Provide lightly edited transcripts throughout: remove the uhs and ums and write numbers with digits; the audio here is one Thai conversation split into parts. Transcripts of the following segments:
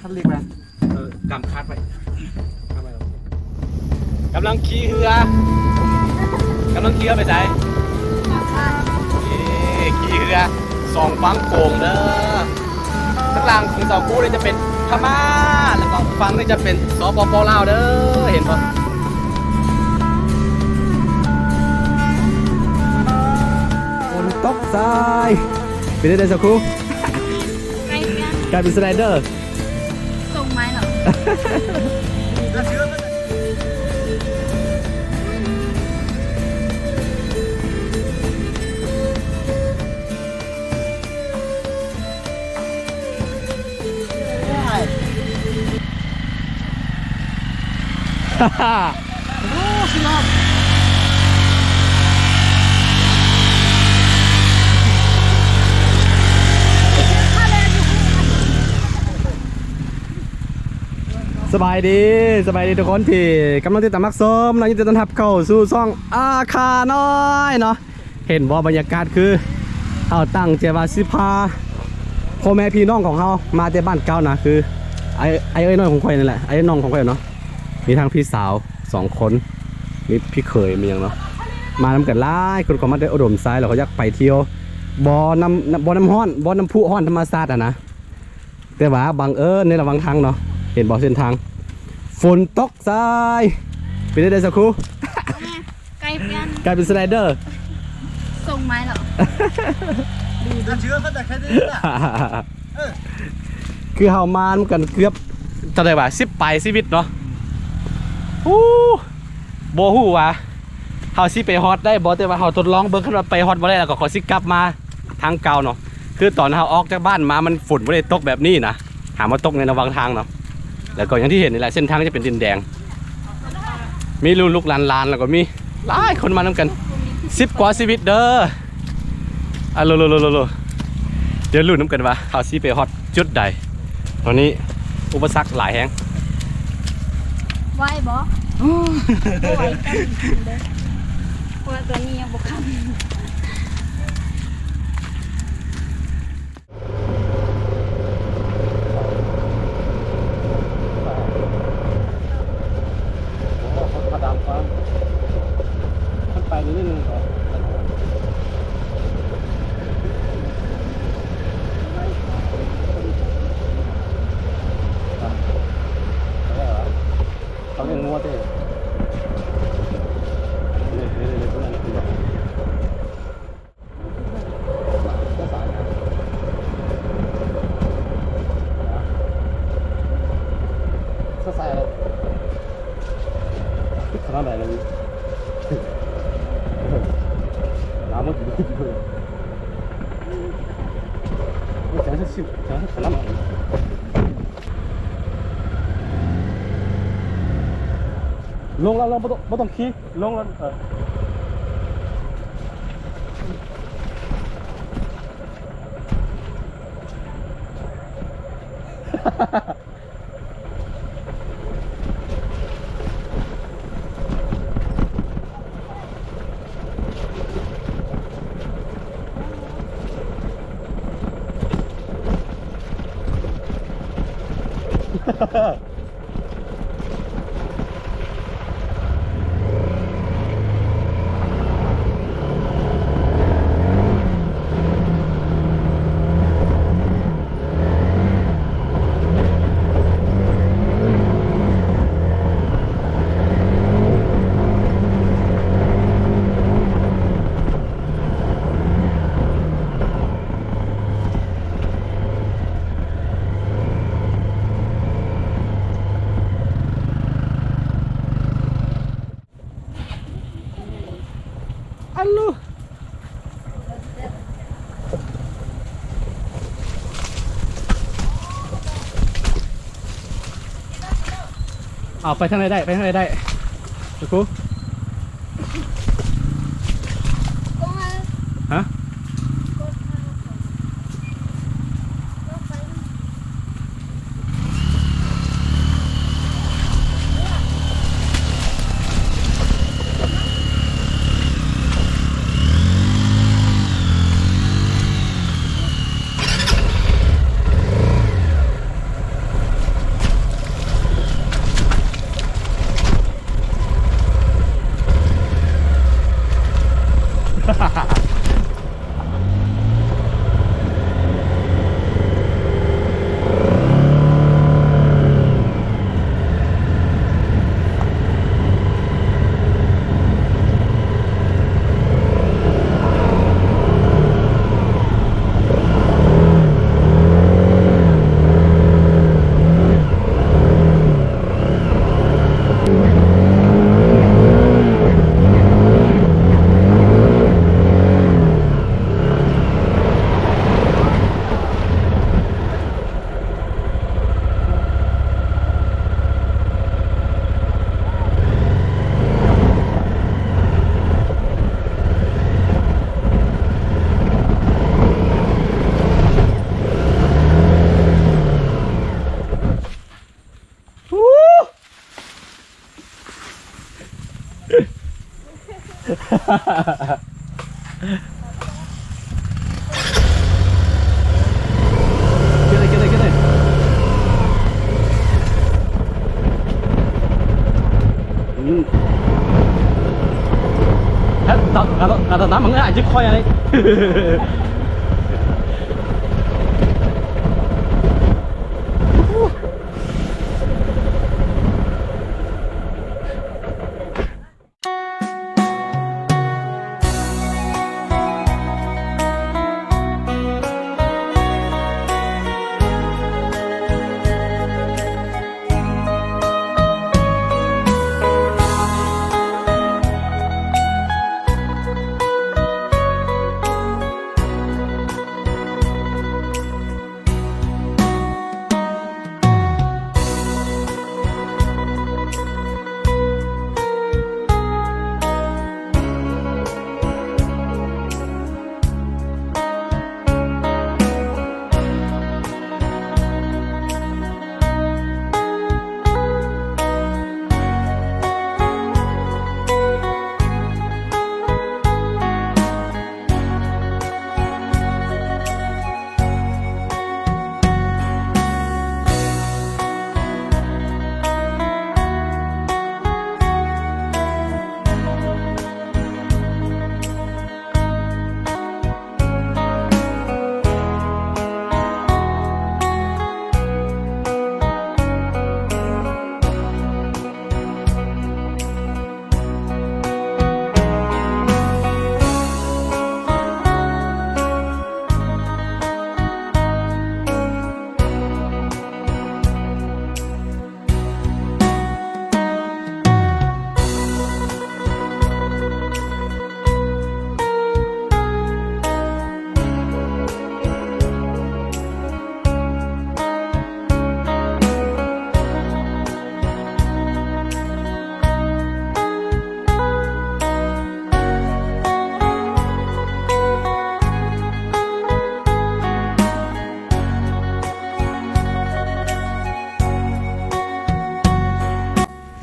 คัดเล็กไปกำคัดไปกำลังขี่เรือกำลังขี่เรือไปไหนขี่เรือสองฝั่งโขงเด้อข้างล่างของเสากู้เลยจะเป็นพม่าแล้วก็ฝั่งนี่จะเป็นสปปลาวเด้อเห็นปะฝนตกทรายเป็นได้สักครู่กลายเป็นสไลเดอร์ส่งไม้เหรอโอ้สิครับสบายดีทุกคนที่กำลังติดตามมักส้มเรายินดีต้อนรับเข้าสู่ช่องอาคาน้อยเนาะเห็นว่าบรรยากาศคือเอาตั้งเจวาสิพาพ่อแม่พี่น้องของเขามาแต่บ้านเก่านะคือไอ้น้อยของข่อยนั่นแหละไอ้น้องของข่อยเนาะมีทั้งพี่สาว2 คนมีพี่เขยมีอย่างเนาะมาน้ำกันไล่คนก็มาได้อุดมไซด์เราเขาอยากไปเที่ยวบ่อน้ำห้อนบ่อน้ำพุห้อนธรรมชาตินะแต่ว่าบังเอิญในระหว่างทางเนาะเห็นบ่อเส้นทางฝนตกทรายเป็นได้สักครู่ไกลเพี้ยนกลายเป็นสไลเดอร์ส่งไม้เหรอเชื้อเขาจะแค่นี้แหละคือเฮามากันเกือบจะได้ว่า10 ปลายชีวิตเนาะโบฮู้ว่าเฮาสิไปฮอตได้บ่แต่ว่าเฮาทดลองเบิ่งคันว่าไปฮอตบ่ได้แล้วก็ขอสิกลับมาทางเก่าเนาะคือตอนเฮาออกจากบ้านมามันฝนบ่ได้ตกแบบนี้นะหามาตกในระหว่างทางเนาะแล้วก็อย่างที่เห็นนี่แหละเส้นทางจะเป็นดินแดงมีลูกๆหลานๆแล้วก็มีหลายคนมานำกัน10 กว่าชีวิตเด้อโลเดี๋ยวลุ้นนำกันว่าเฮาสิไปฮอตจุดใดตอนนี้อุปสรรคหลายแฮงไหวบ่ไหวกันเลยเพราะตัวนี้ยังบ่คันไปนิดนึงก่อนเขาเรียกงัวเต้ใส่ขนาดไหนเลยน้ำมันดีเลยจังสิจังขนาดไหนลงแล้วไม่ต้องขี่ลงแล้วเอาไปทางไหนได้ตะคุฮะ Get it. Kata nama nggak aja kau yang ini.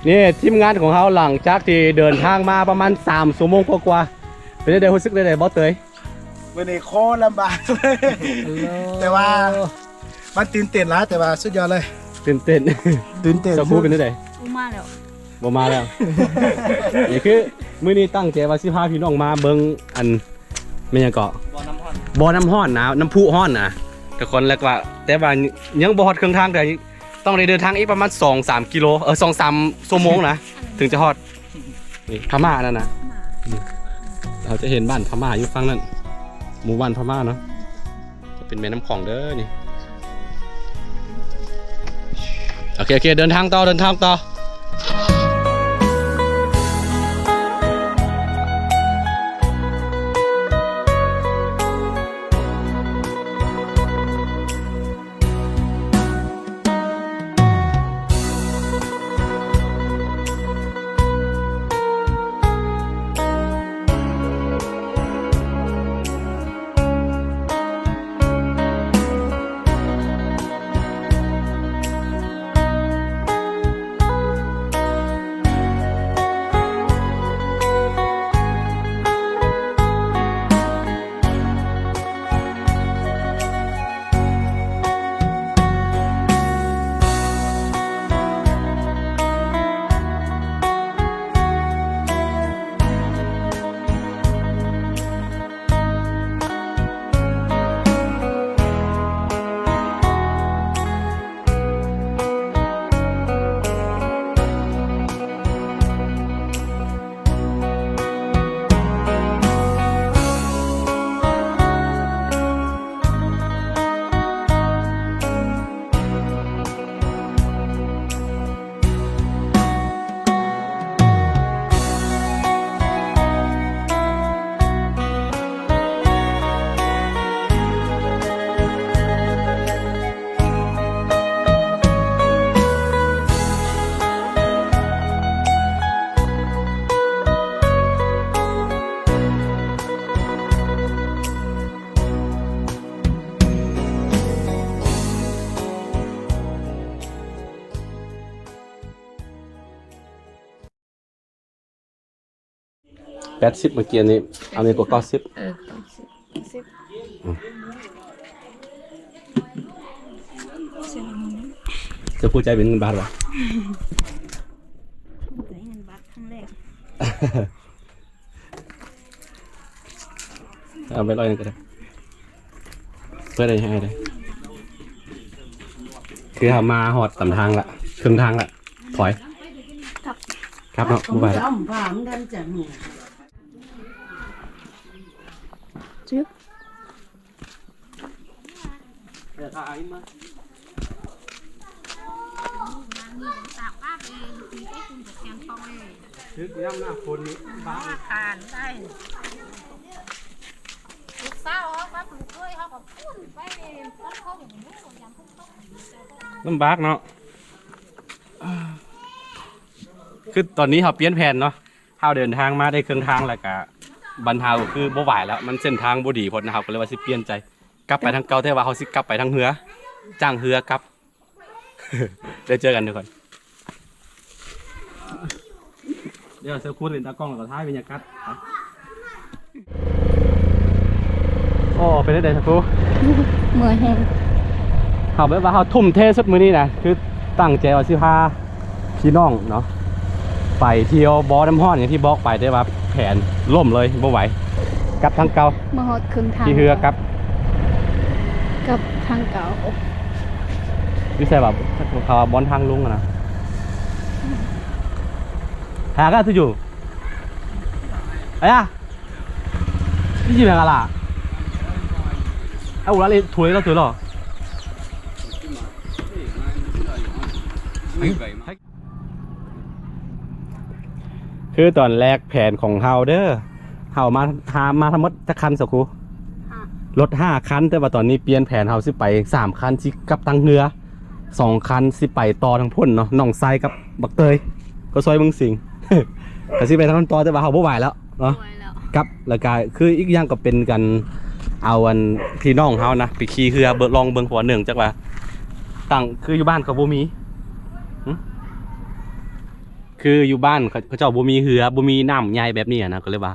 นี่ทีมงานของเขาหลังจากที่เดินทางมาประมาณ3 ชั่วโมงกว่าๆเป็นได้รู้สึกได้บอสเตย วันนี้โคตรลำบากเลยแต่ว่ามันตื่นเต้นแล้วแต่ว่าสุดยอดเลย ตื่นเต้น เจ้าครูเป็นได้ กูมาแล้ว บ่มาแล้ว นี่คือมื้อนี้ตั้งใจว่าสิพาพี่น้องมาเบิ่งอันไม่ยังเกาะบ่อน้ำห้อนนะน้ำพุห้อนนะทุกคนแล้วก็แต่ว่ายังบ่ฮอดครึ่งทางแต่ต้องได้เดินทางอีกประมาณ 2-3 กิโล2-3 ชั่วโมงนะถึงจะฮอดนี่พม่านั่นนะเราจะเห็นบ้านพม่าอยู่ฝั่งนั้นหมู่บ้านพม่าเนาะจะเป็นแม่น้ำของเด้อนี่โอเคเดินทางต่อ 80เมื่อกี้นี้อันนี้ก็90 90 จะพูดใจเป็นเงินบาทวะ ได้เงินบาทครั้งแรก เอาไป100นึงก็ได้เพื่อได้ให้ได้คือเอามาหอดตำทางละครึ่งทางละถอยครับเนาะบ่ไหวละ จิ๊บ ทานได้ลูกสาวเขาครับลูกเคยเขาก็พูดไปต้นเขาอย่างนี้อย่างพวกเขา ลำบากเนาะคือตอนนี้เราเปลี่ยนแผนเนาะเราเดินทางมาได้ครึ่งทางแล้วก็บรรเทาคือบ่ไหวแล้วมันเส้นทางบ่ดีพอนะครับก็เลยว่าสิเปลี่ยนใจกลับไปทางเก่าแต่ว่าเขาสิกลับไปทางเหือจ้างเหือกลับ ได้เจอกันทุกคนเดี๋ยวเซลคูดเล่นตากล้องแล้วก็ท้ายบรรยากาศโอ้เป็นได้สักครู่ เมื่อยแห้ง เขาแบบว่าเขาทุ่มเทสุดมือนี้นะคือตั้งใจว่าสิพาพี่น้องเนาะไปเที่ยวบ่อน้ำห้อนอย่างที่บอกไปได้ว่าแผนล่มเลยบ่ไหวกลับทางเก่า มาฮอดครึ่งทาง ที่เฮือกับ กับทางเก่า วิสัยแบบเขาบอลทางลุงอะนะหากันทุอยู่ไอ้อะนี่จีบยังไงล่ะไอ้อุลาเลยถวยแล้วถวยหรอคือตอนแรกแผนของเฮาเด้อเฮามาทั้งหมดจะคันสักครู่รถ5 คันแต่ว่าตอนนี้เปลี่ยนแผนเฮาสิไป3 คันสิกลับทางเรือ2 คันสิไปต่อทางพุ่นเนาะน้องไซกับบักเตยก็ซอยมึงสิง ก็สิไปทางนั้นต่อแต่ว่าเฮาบ่ไหวแล้วเนาะครับแล้วก็คืออีกอย่างก็เป็นกันเอาอันพี่น้องเฮานะไปขี่เรือเบิดลองเบิ่งหัวหนึ่งจักว่าตั้งคืออยู่บ้านเขาบ่มีคืออยู่บ้านเขาเจ้าบ่มีเรือบ่มีน้ำใหญ่แบบนี้นะก็เลยว่า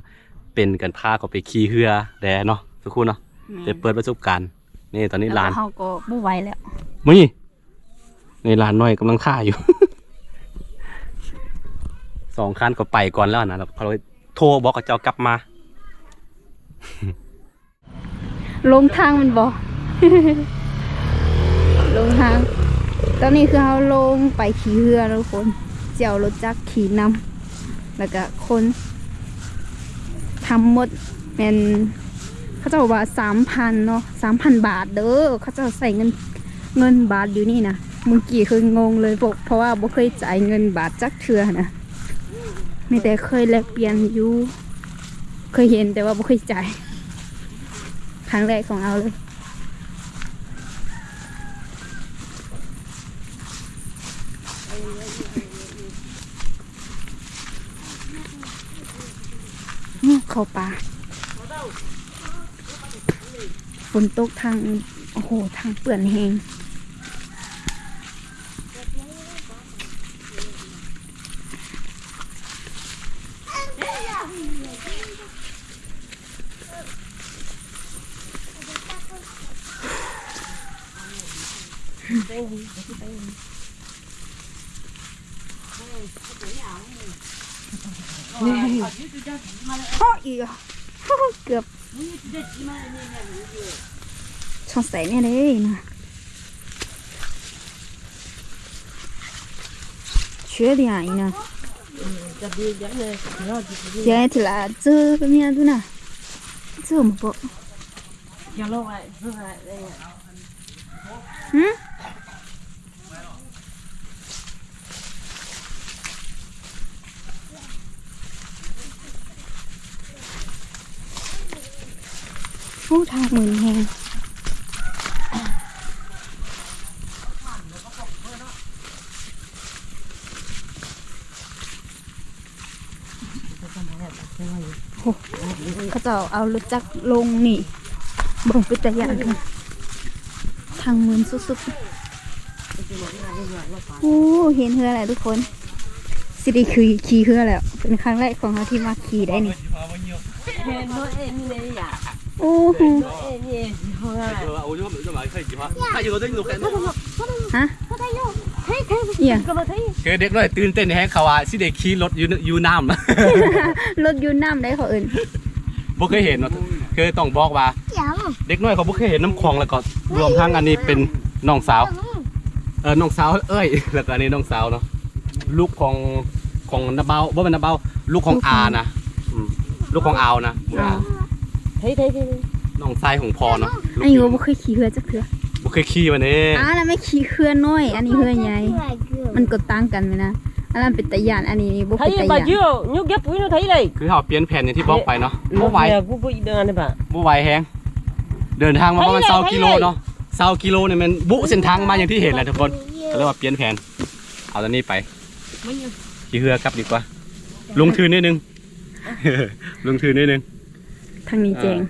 เป็นกันพาเขาไปขี่เรือแดเนาะสักครู่เนาะจะเปิดประสบการณ์นี่ตอนนี้ลาน เฮาก็บ่ไหวแล้ว มึงในลานน้อยกำลังท่าอยู่ 2 คันก็ไปก่อนแล้วนะแล้วเขาเลยโทรบอกกับเจ้ากลับมา ลงทางมันบ่ ลงทางตอนนี้คือเฮาลงไปขี่เรือทุกคนเจียวรถจักรขี่นำแล้วก็คนทำหมดเป็นเขาเจ้าว่า 3,000 เนาะ 3,000 บาทเด้อเขาเจ้าใส่เงินบาทอยู่นี่นะเมื่อกี้คืองงเลยบอกเพราะว่าบ่เคยจ่ายเงินบาทจักเทื่อนะมีแต่เคยแลกเปลี่ยนอยู่เคยเห็นแต่ว่าบ่เคยจ่ายครั้งแรกของเราเลยเข้าป่าฝนตกทางโอ้โหทางเปื่อนแหงพ่ออีกอ่ะเกือบช่องใส่เนี่ยเลยนะเชื่อดีอ่ะอีนะเดี๋ยวทีละเจอเป็นยังไงดูนะเจอมั้งปะหืมโอ้ทางมือแหงโอ้เขาจะเอารถจักรลงนี่บ่งไปแต่อย่างกันทางมือสุดๆโอ้เห็นเฮืออะไรทุกคน สิได้คือขี่เรือแล้วเป็นครั้งแรกของเขาที่มาขี่ได้นี่โอ้โหฮะเอี่ย คือเด็กน้อยตื่นเต้นแฮงเขาว่าสิได้ขี่รถอยู่น้ำ รถยูน้ำได้เขาเอิ้น บ่เคยเห็นเนาะคือต้องบอกว่าเด็กน้อยเขาบ่เคยเห็นน้ำคลองแล้วก็รวมทั้งอันนี้เป็นน้องสาวน้องสาวเอ้ยแล้วก็อันนี้น้องสาวเนาะลูกของนาเบาบ่เป็นนาเบาลูกของอานะลูกของอาวนะน้องชายของพ่อเนาะ อันนี้ว่าบ่เคยขี่เรือจักเทื่อ บ่เคยขี่มานี่ แล้วไม่ขี่เรือน้อย อันนี้เรือใหญ่มันก็ต่างกันไหมนะอันนั้นเป็นตะยานอันนี้บ่เป็น thấy ตะ bà ยาน chưa nhúc ghép túi nó thấy đây คือเฮาเปลี่ยนแผนอย่างที่บอกไปเนาะบ่ไหว กูbị đơn này bà บ่ไหวแฮงเดินทางมาประมาณ20กิโลเนาะ20กิโลเนี่ยมันบุเส้นทางมาอย่างที่เห็นแหละทุกคนก็เลยว่าเปลี่ยนแผนเอาตอนนี้ไปขี่เรือกลับดีกว่าลงทุนนิดนึง ลงทุนนิดนึง ทางนี้แจง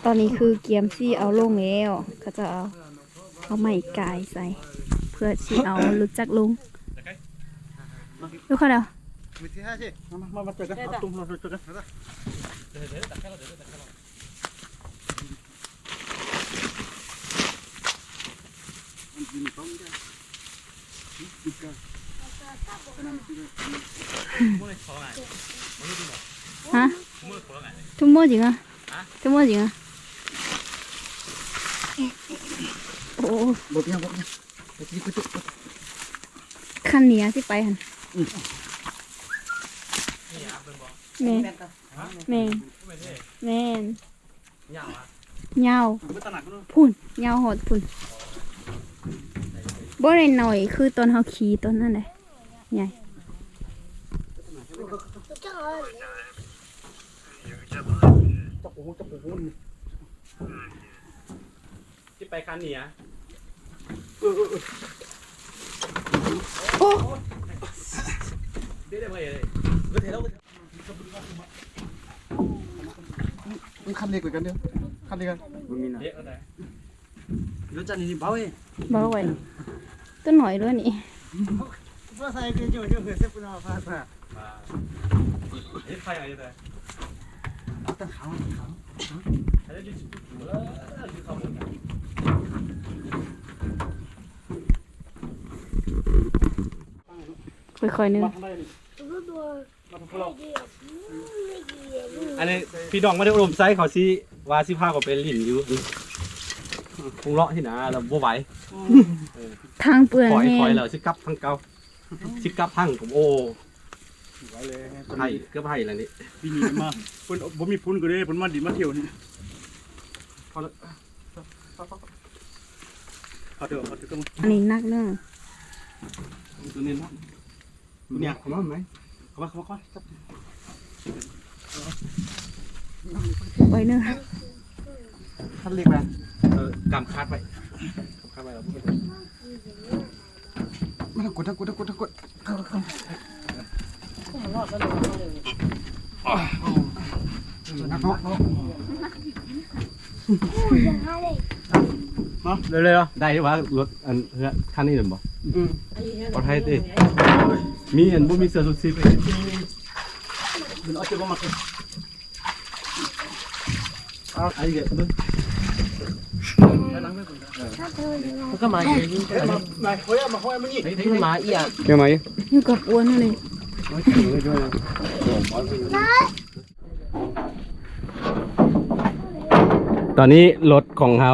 ตอนนี้คือเกียมที่เอาลงแล้วเขาจะเอาไม้กายใส่เพื่อที่เอารู้จักลงดูเขาเดี๋ยว มาเจอกันเอาตุ้มมาเจอกันฮะทุ่มโมจริงอ่ะทุ่มโมจริงอ่ะโอ้ บอกยังคันนี้สิไปหันแม่แม่แม่ยาวพุ่นยาวหดพุ่นบ่ได้หน่อยคือตอนเฮาขี่ตอนนั้นแหละใหญ่ ที่ไปคันนี้อ่ะ โอ้ ได้ไหมเลย มันคันเล็กกว่ากันเดียวคันเล็กกัน เรียกอะไร บ่ไหวตัวหน่อยด้วยนี่ ว่าใส่เกลือเยอะเสียปุ่นเอาผ้าผ้า เฮ้ยใครอะไรแต่ ตั้งขาว ค่อยๆนึง อันนี้พี่ดองไม่ได้อบรมไซส์เขาสิว่าสิพาเขาไปลิ้นอยู่คงเลาะที่นะเราบ่ไหว ทางเปื้อน คอย แห้ คอย ง เลยสิกลับทั้งเก่าสิกลับทั้งผมโอ้ ไว้เลย ไผ่ก็ไผ่แล้วนี่ ปีนี้มาปุ่นบ่มีปุ่นก็ได้ปุ่นมาดิมาเที่ยวนี่ พอแล้ว เอาเถอะก็ อันนี้นักเรื่อง ตัวนี้นะเนี่ยเขามาไหม เข้ามา ไว้เนอะ คันเล็กไป กำคาดไว้คาดไว้แล้ว มันกดนักเร็วๆได้หรือว่ารถอันเรือคันนี้หรือเปล่าปลอดภัยดิมีอันบุมีเสือสุดซีไป มันเอาเจ็บมา เอาไอ้เด็กมึง cái mà gì มาห้อยมันนี่ cái mà ý à เกี่ยวไหม อยู่กับอ้วนเลย ตอนนี้รถของเรา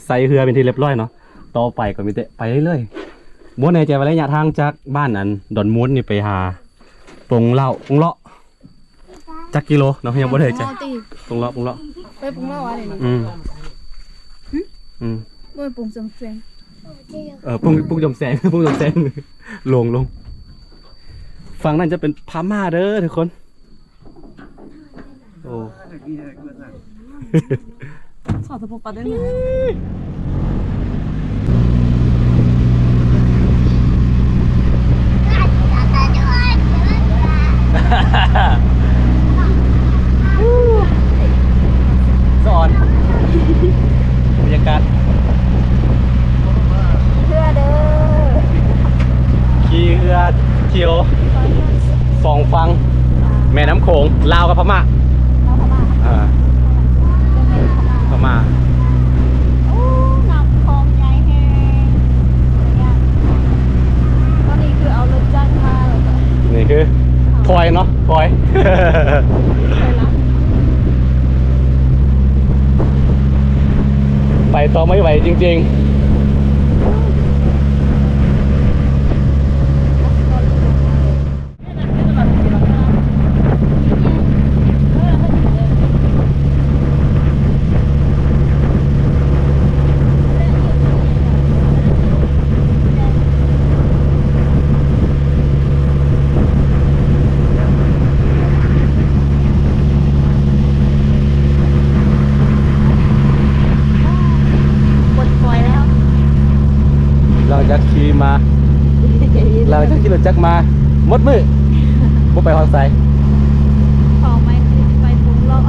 ใส่เรือเป็นที่เรียบร้อยเนาะต่อไปก็มีแต่ไปเรื่อยๆบ่แน่ใจว่าระยะทางจากบ้านนั้นดอนม้วนนี่ไปหาปงเลาะจักกิโลเนาะยังบ่ได้ใจปงเลาะ ไปปรุงแล้ววะเนี่ย บ่ไปปรุงสมแสง ปุ้งจมแสง ปุ้งจมแสง ลงฝั่งนั้นจะเป็นพม่าเด้อทุกคนโอ้ sao tôi phục đến này สอนบรรยากาศ ขียวสองฝั่งแม่น้ำโขงลาวกับพม่า เราพม่า อ่า เป็นพม่า พม่า โอ้น้ำคลองใหญ่แฮงเนี่ยตอนนี้คือเอารถจักรมาแล้วก็ นี่คือถอยเนาะถอย ไปรับ ไปต่อไม่ไหวจริงปลดปล่อยแล้ว ๆ เราจะขี่มา เราจะขี่รถจักรมาหมดมือบ่ไปฮอดไซ พอไหมคือไปปุ้งเลาะ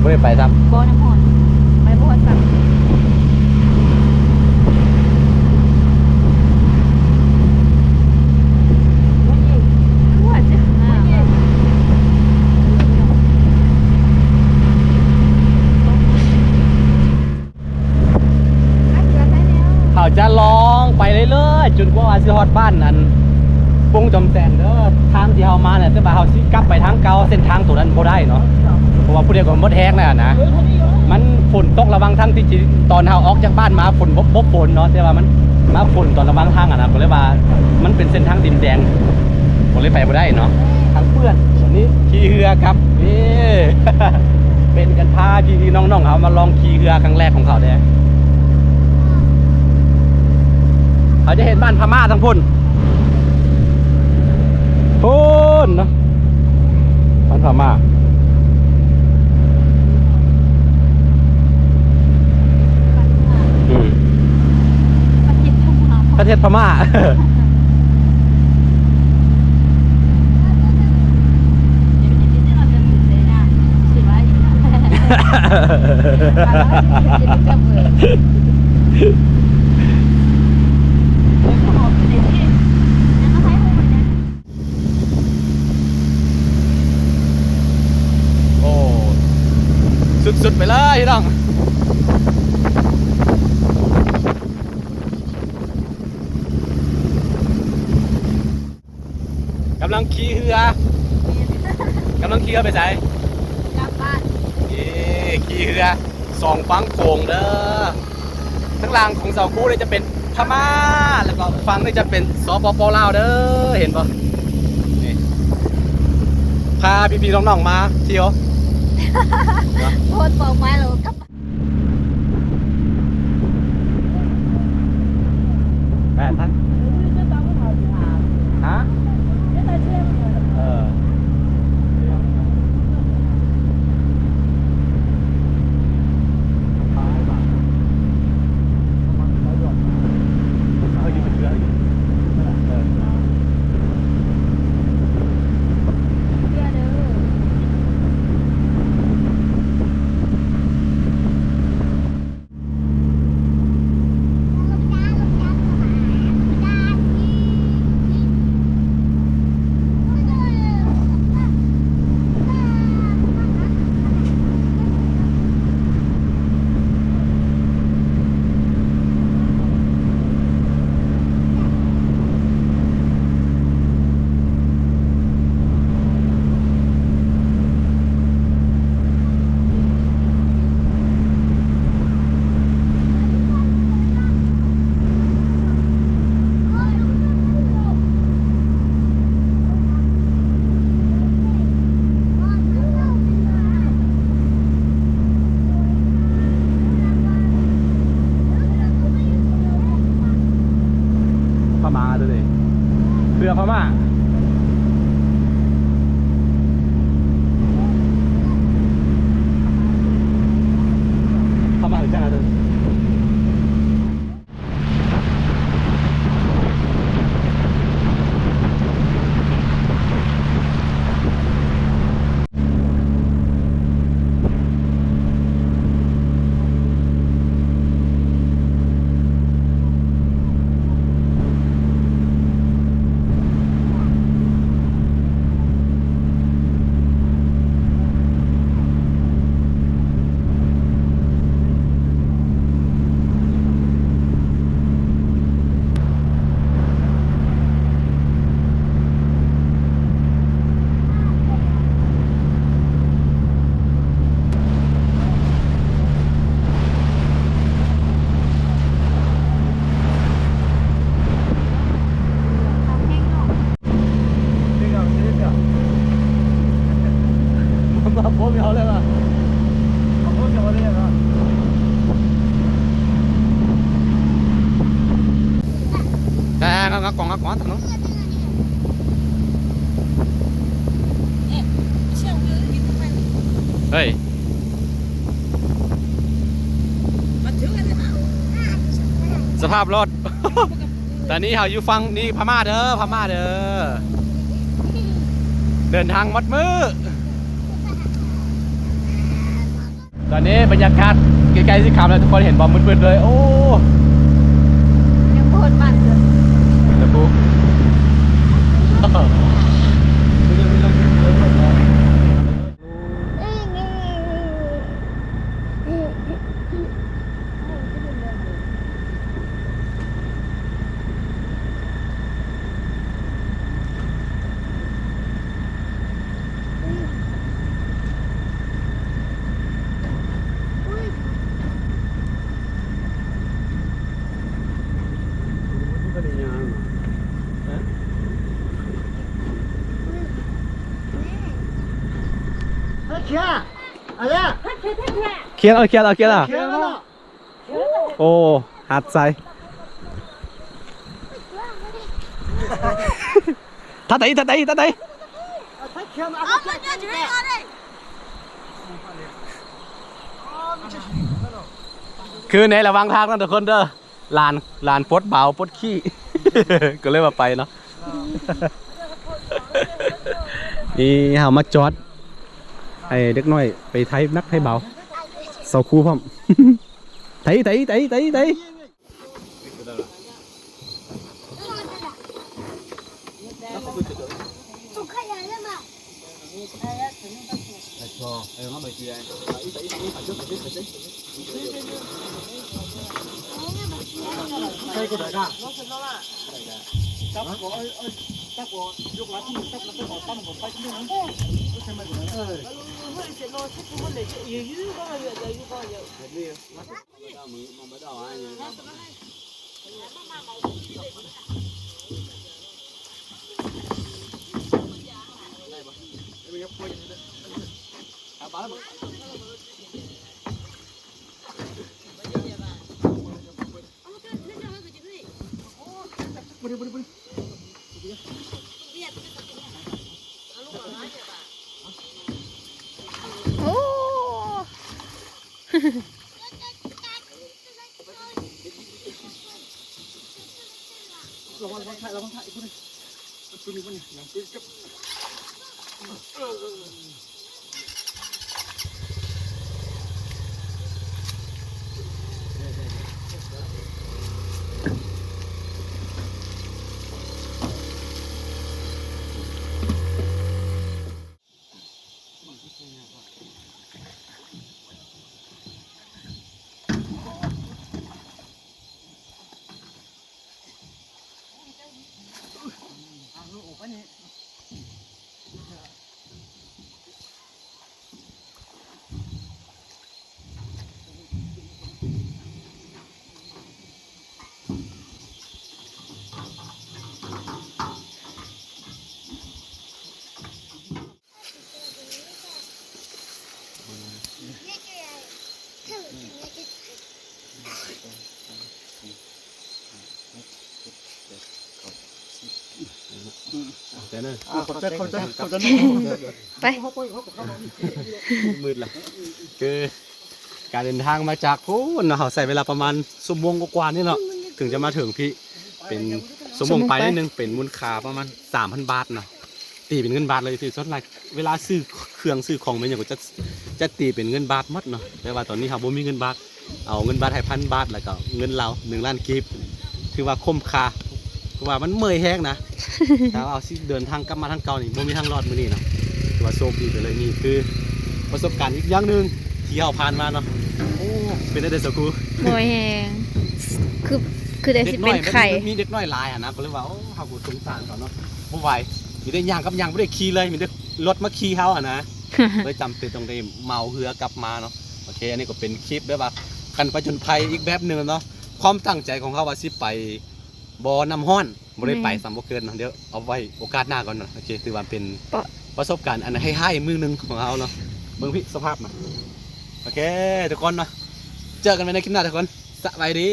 บ่ได้ไปครับ บ่อน้ำหอนไปบ่อสั่งว่าจะเขาจะลองไปเรื่อยๆจนกว่าสิฮอดบ้านอันปงจอมแสนเด้อทางที่เฮามาเนี่ยแต่ว่าเฮาสิกลับไปทางเก่าเส้นทางตัวนั้นบ่ได้เนาะเพราะว่าผู้เดียวก็บ่แฮงน่ะนะ มันฝนตกระวังทั้งที่ตอนเฮาออกจากบ้านมาฝนบ่ฝนเนาะแต่ว่ามันมาฝนตอนระวังทางอ่ะนะก็เลยว่ามันเป็นเส้นทางดินแดงก็เลยไปบ่ได้เนาะทางเพื่อนวันนี้ขี่เรือครับนี่ เป็นกันพาพี่ๆน้องๆเขามาลองขี่เรือครั้งแรกของเขาเด้เขาจะเห็นบ้านพม่าทั้งพุ่นพุ่นเนาะบ้านพม่าประเทศพม่า โอ้สุดๆไปเลยพี่น้องกำลังขี่เรือกำลังขี่เรือไปไหน กลับบ้าน นี่ขี่เรือสองฝั่งโขงเด้อทั้งล่างของเสาคู่เลยจะเป็นพม่าแล้วก็ฝั่งนี่จะเป็นสปปลาวเด้อเห็นปะนี่พาพี่ๆน้องๆมาเที่ยว โคตรเป่าไม้เรากลับ แปดท่านฮะเออเอาอยู่เป็นเรืออยู่เออ เพื่อเด้อ พม่าด้วยเรือพม่าพม่าหรือจ้าด้วย ฮักกองฮักก้อนทางนู้นเฮ้ยสภาพรถ ตอนนี้เราอยู่ฟังนี่พม่าเด้อพม่าเด้อเดินทางมัดมือตอนนี้บรรยากาศไกลๆสิขามเลยทุกคนเห็นบอมมืดๆเลยโอ้ ยังโคตรมันเลย เดี๋ยวกูเคียนเอาโอ้หัดใส่ทัดไหนคือในระหว่างทางนั่นทุกคนเด้อลานปดเบาปดขี้ ก็เลยมาไปเนาะ นี่เฮามาจอดไอ้เด็กน้อยไปไทยนักไทยเบาเสาคูพร้อม ไทยโอ้เดี๋ยวนะ ไป มืดละคือการเดินทางมาจากพูนเนาะเราใส่เวลาประมาณชั่วโมงกว่าๆนี่เนาะถึงจะมาถึงพี่เป็นชั่วโมงไปนิดนึงเป็นมูลค่าประมาณ 3,000 บาทเนาะตีเป็นเงินบาทเลยพี่ส่วนใหญ่เวลาซื้อเครื่องซื้อของเป็นอย่างก็จะตีเป็นเงินบาทหมดเนาะแต่ว่าตอนนี้เราบ่มีเงินบาทเอาเงินบาทให้1,000 บาทแล้วก็เงินเรา1 ล้านกีบถือว่าคุ้มค่าเพราะว่ามันเมื่อยแห้งนะ ถ้าเอาสิเดินทางกลับมาทางเก่านี่บ่มีทางรอดมื้อนี้เนาะถือว่าโชคดีไปเลยนี่คือประสบการณ์อีกอย่างหนึงที่เราผ่านมาเนาะโอ้เป็นได้เด้อสักครู่ หน่วยแหงคือได้สิเป็นไข่ มีเด็กน้อยหลายนะก็เลยว่าโอ้เฮาก็สงสารเขาเนาะบ่ไหวมีได้ย่างกับย่างบ่ได้ขี่เลยมีได้รถมาขี่เฮานะ เลยจำเป็นต้องได้เมาเหือกลับมาเนาะโอเคอันนี้ก็เป็นคลิปแบบว่ากันผจญภัยอีกแบบหนึงเนาะความตั้งใจของเขาว่าสิไปบ่อน้ำห้อนบ่ได้ไปสามบ่เกินเนาะเดี๋ยวเอาไว้โอกาสหน้าก่อนเนาะโอเคถือว่าเป็นประสบการณ์อันให้มือหนึงของเราเนาะเบิ่งพี่สภาพน่ะโอเคทุกคนเนาะเจอกันใหม่ในคลิปหน้าทุกคนสวัสดี